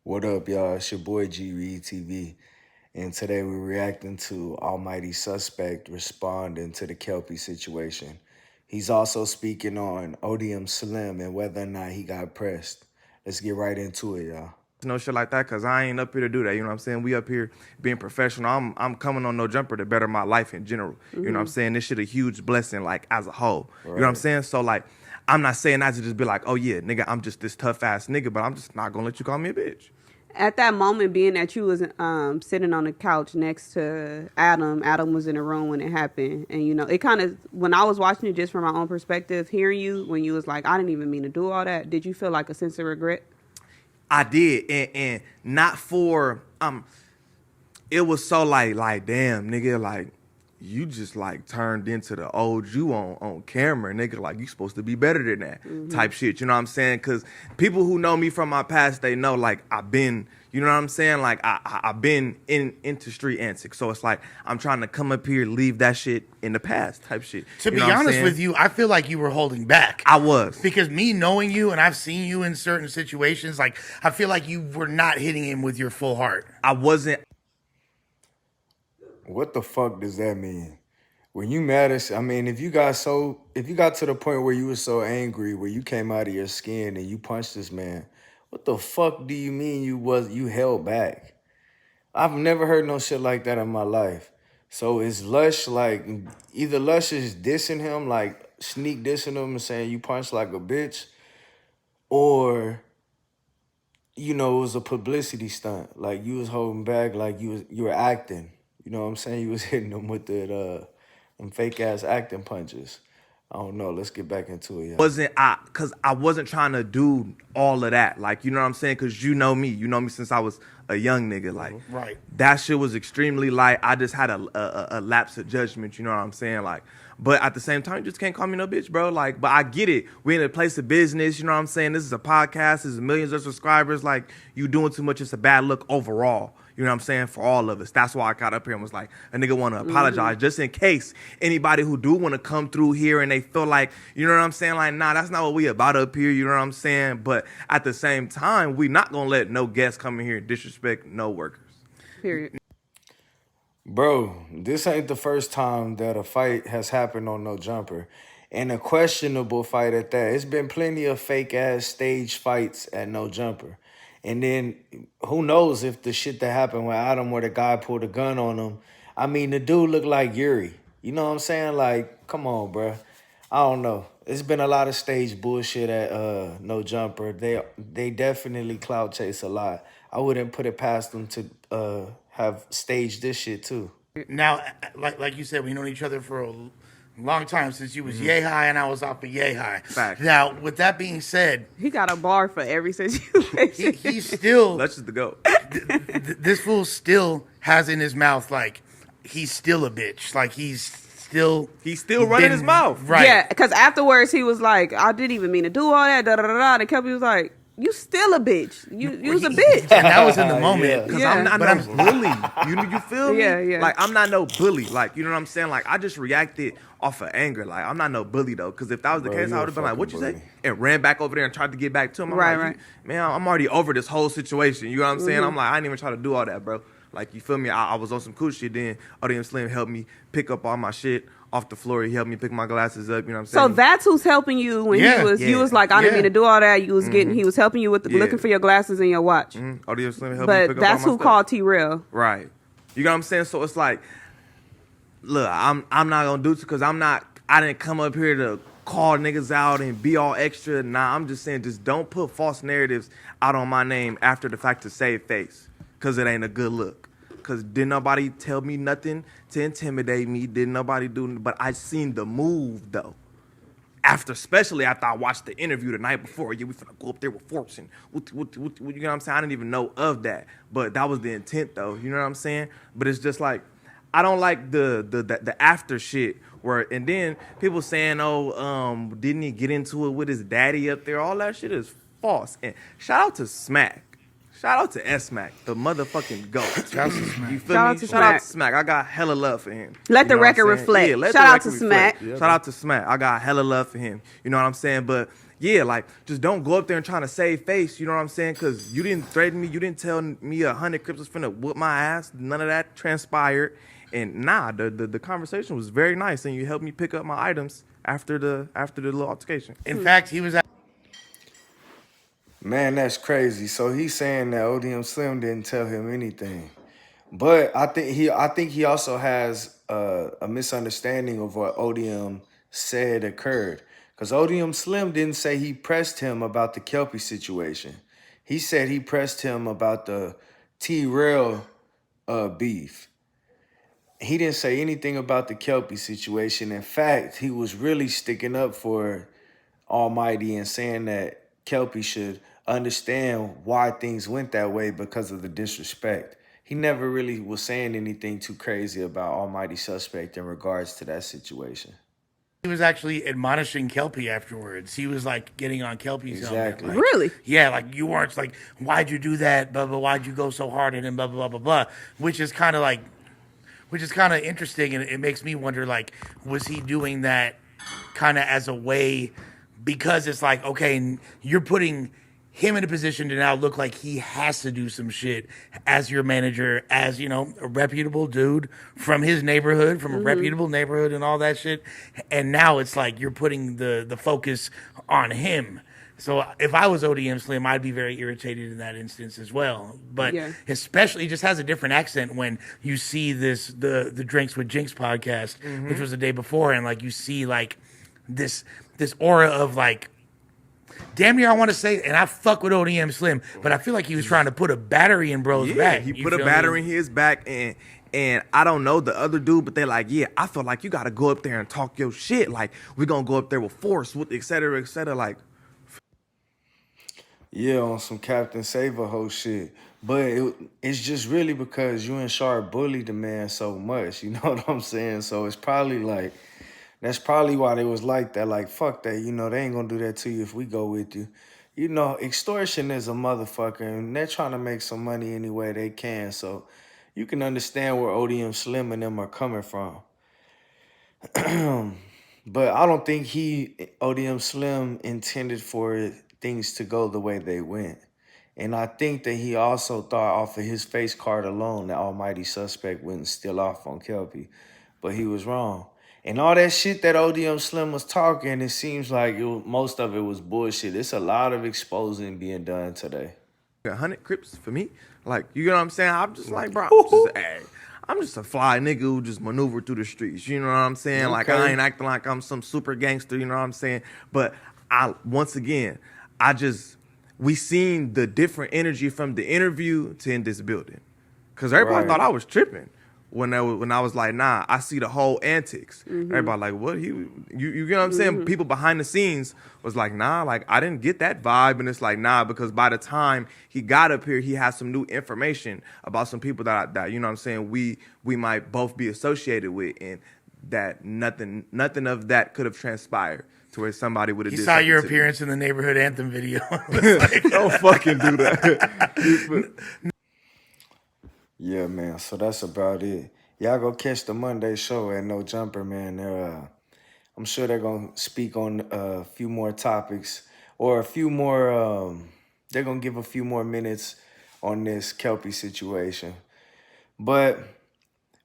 What up, y'all? It's your boy G Reed TV, and today we're reacting to Almighty Suspect responding to the Kelpy situation. He's also speaking on ODM Slim and whether or not he got pressed. Let's get right into it, y'all. No shit like that, cause I ain't up here to do that. You know what I'm saying? We up here being professional. I'm coming on Nojumper to better my life in general. You know what I'm saying? This shit a huge blessing, like as a whole. You know what I'm saying? So like, I'm not saying that to just be like, oh yeah, nigga, I'm just this tough ass nigga, but I'm just not gonna let you call me a bitch. At that moment, being that you was sitting on the couch next to Adam was in the room when it happened, and it kind of, when I was watching it just from my own perspective, hearing you when you was like, I didn't even mean to do all that. Did you feel like a sense of regret? I did, and not for it was so like damn nigga, like you just like turned into the old you on camera, nigga, like you supposed to be better than that type shit. You know what I'm saying? Because people who know me from my past, they know like I've been, you know what I'm saying? Like I've been into street antics, so it's like I'm trying to come up here, leave that shit in the past type shit. To be honest with you, I feel like you were holding back. I was. Because me knowing you, and I've seen you in certain situations, like I feel like you were not hitting him with your full heart. I wasn't. What the fuck does that mean? When you mad at, I mean, if you got to the point where you were so angry, where you came out of your skin and you punched this man, what the fuck do you mean you held back? I've never heard no shit like that in my life. So is Lush like, either Lush is dissing him, like sneak dissing him and saying you punched like a bitch, or it was a publicity stunt, like you was holding back, like you were acting. You know what I'm saying? You was hitting them with them fake ass acting punches. I don't know. Let's get back into it. Yeah. Cause I wasn't trying to do all of that. Like, you know what I'm saying? Cause you know me since I was a young nigga. Like, right. That shit was extremely light. I just had a lapse of judgment. You know what I'm saying? Like, but at the same time, you just can't call me no bitch, bro. Like, but I get it. We're in a place of business. You know what I'm saying? This is a podcast. This is millions of subscribers. Like, you doing too much. It's a bad look overall. You know what I'm saying? For all of us. That's why I got up here and was like, a nigga want to apologize just in case anybody who do want to come through here and they feel like, you know what I'm saying? Like, nah, that's not what we about up here. You know what I'm saying? But at the same time, we not going to let no guests come in here and disrespect no workers. Period. Bro, this ain't the first time that a fight has happened on Nojumper. And a questionable fight at that. It's been plenty of fake-ass stage fights at Nojumper. And then who knows if the shit that happened with Adam where the guy pulled a gun on him. I mean, the dude looked like Yuri. You know what I'm saying? Like, come on, bro. I don't know. It's been a lot of stage bullshit at Nojumper. They definitely clout chase a lot. I wouldn't put it past them to have staged this shit too. Now, like you said, we known each other for a long time, since you was yay high and I was off of yay high. Facts. Now, with that being said, He got a bar for every situation. he's still, Let's just go. this fool still has in his mouth, like, he's still a bitch. Like, he's still running his mouth. Right. Yeah, because afterwards he was like, I didn't even mean to do all that, da-da-da-da. And Kelpy was like, you still a bitch. You was a bitch. And that was in the moment. Because Yeah. I'm not no bully. You feel me? Yeah, yeah. Like, I'm not no bully. Like, you know what I'm saying? Like, I just reacted off of anger. Like, I'm not no bully, though. Because if that was the case, you I a would have been like, what you fucking say? bully. And ran back over there and tried to get back to him. I'm Right, like, right. Man, I'm already over this whole situation. You know what I'm saying? I'm like, I didn't even try to do all that, bro. Like, you feel me? I was on some cool shit then. ODM Slim helped me pick up all my shit off the floor. He helped me pick my glasses up. You know what I'm saying? So that's who's helping you when you was like, I didn't mean to do all that. You was he was helping you with looking for your glasses and your watch. ODM Slim helped me pick But up that's all my who stuff. called T-Real. Right. You know what I'm saying? So it's like, look, I'm not gonna do it because I didn't come up here to call niggas out and be all extra. Nah, I'm just saying, just don't put false narratives out on my name after the fact to save face, because it ain't a good look. Because didn't nobody tell me nothing to intimidate me. Didn't nobody do, but I seen the move though. Especially after I watched the interview the night before. Yeah, we finna go up there with force and you know what I'm saying? I didn't even know of that. But that was the intent though, you know what I'm saying? But it's just like, I don't like the after shit where, and then people saying, didn't he get into it with his daddy up there? All that shit is false. And shout out to Smack. Shout out to S-Mac, the motherfucking GOAT. Shout out to Smack. You feel Shout me? out to Shout out Smack. to Smack. I got hella love for him. Let the You know what I'm record saying? reflect. Yeah, let Shout the out record to Smack. reflect. Shout out to Smack. I got hella love for him. You know what I'm saying? But yeah, like just don't go up there and trying to save face. You know what I'm saying? Because you didn't threaten me. You didn't tell me 100 Crips was finna whoop my ass. None of that transpired. And nah, the conversation was very nice, and you helped me pick up my items after the little altercation. In fact, he was Man, that's crazy. So he's saying that ODM Slim didn't tell him anything. But I think he also has a misunderstanding of what ODM said occurred. Because ODM Slim didn't say he pressed him about the Kelpy situation. He said he pressed him about the T-Rail beef. He didn't say anything about the Kelpy situation. In fact, he was really sticking up for Almighty and saying that Kelpy should understand why things went that way because of the disrespect. He never really was saying anything too crazy about Almighty Suspect in regards to that situation. he was actually admonishing Kelpy afterwards. He was like getting on Kelpy's Exactly. helmet. Like, Really? yeah, like you weren't like, why'd you do that? Blah blah. Why'd you go so hard at him? Blah blah blah blah blah. Which is kind of interesting, and it makes me wonder, like, was he doing that kind of as a way, because it's like, okay, you're putting him in a position to now look like he has to do some shit as your manager, as, you know, a reputable dude from his neighborhood, from a reputable neighborhood and all that shit. And now it's like you're putting the focus on him. So if I was ODM Slim, I'd be very irritated in that instance as well. But Yeah. especially, it just has a different accent when you see the Drinks with Jinx podcast, which was the day before, and like you see like this aura of like, damn near I want to say, and I fuck with ODM Slim, but I feel like he was trying to put a battery in bro's Yeah, back. he You put a feel me? battery in his back, and I don't know the other dude, but they're like, yeah, I feel like you got to go up there and talk your shit. Like, we're going to go up there with force, with et cetera, et cetera. Like, Yeah, on some Captain Save-A whole shit. But it's just really because you and Sharp bullied the man so much. You know what I'm saying? So it's probably like, that's probably why they was like that. Like, fuck that. You know, they ain't gonna do that to you if we go with you. You know, extortion is a motherfucker, and they're trying to make some money any way they can. So you can understand where ODM Slim and them are coming from. But I don't think ODM Slim, intended for things to go the way they went. And I think that he also thought off of his face card alone that Almighty Suspect wouldn't steal off on Kelpy. But he was wrong. And all that shit that ODM Slim was talking, it seems like most of it was bullshit. It's a lot of exposing being done today. 100 Crips for me. Like, you know what I'm saying? I'm just like, bro, I'm just a fly nigga who just maneuver through the streets. You know what I'm saying? Like, I ain't acting like I'm some super gangster, you know what I'm saying? But we seen the different energy from the interview to in this building. Because everybody thought I was tripping when I was like, nah, I see the whole antics. Everybody like, what? You know what I'm saying? People behind the scenes was like, nah, like, I didn't get that vibe. And it's like, nah, because by the time he got up here, he had some new information about some people that you know what I'm saying, we might both be associated with, and that nothing of that could have transpired to where somebody would have. He saw your appearance in the neighborhood anthem video. Don't fucking do that. Yeah, man. So that's about it. Y'all go catch the Monday show at Nojumper, man. I'm sure they're gonna speak on a few more topics, or a few more. They're gonna give a few more minutes on this Kelpy situation. But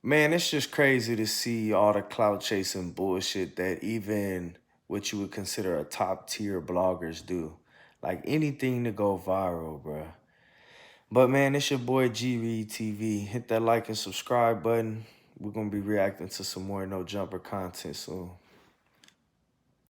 man, it's just crazy to see all the clout chasing bullshit that even what you would consider a top tier bloggers do. Like anything to go viral, bruh. But man, it's your boy G Reed TV. Hit that like and subscribe button. We're gonna be reacting to some more Nojumper content soon.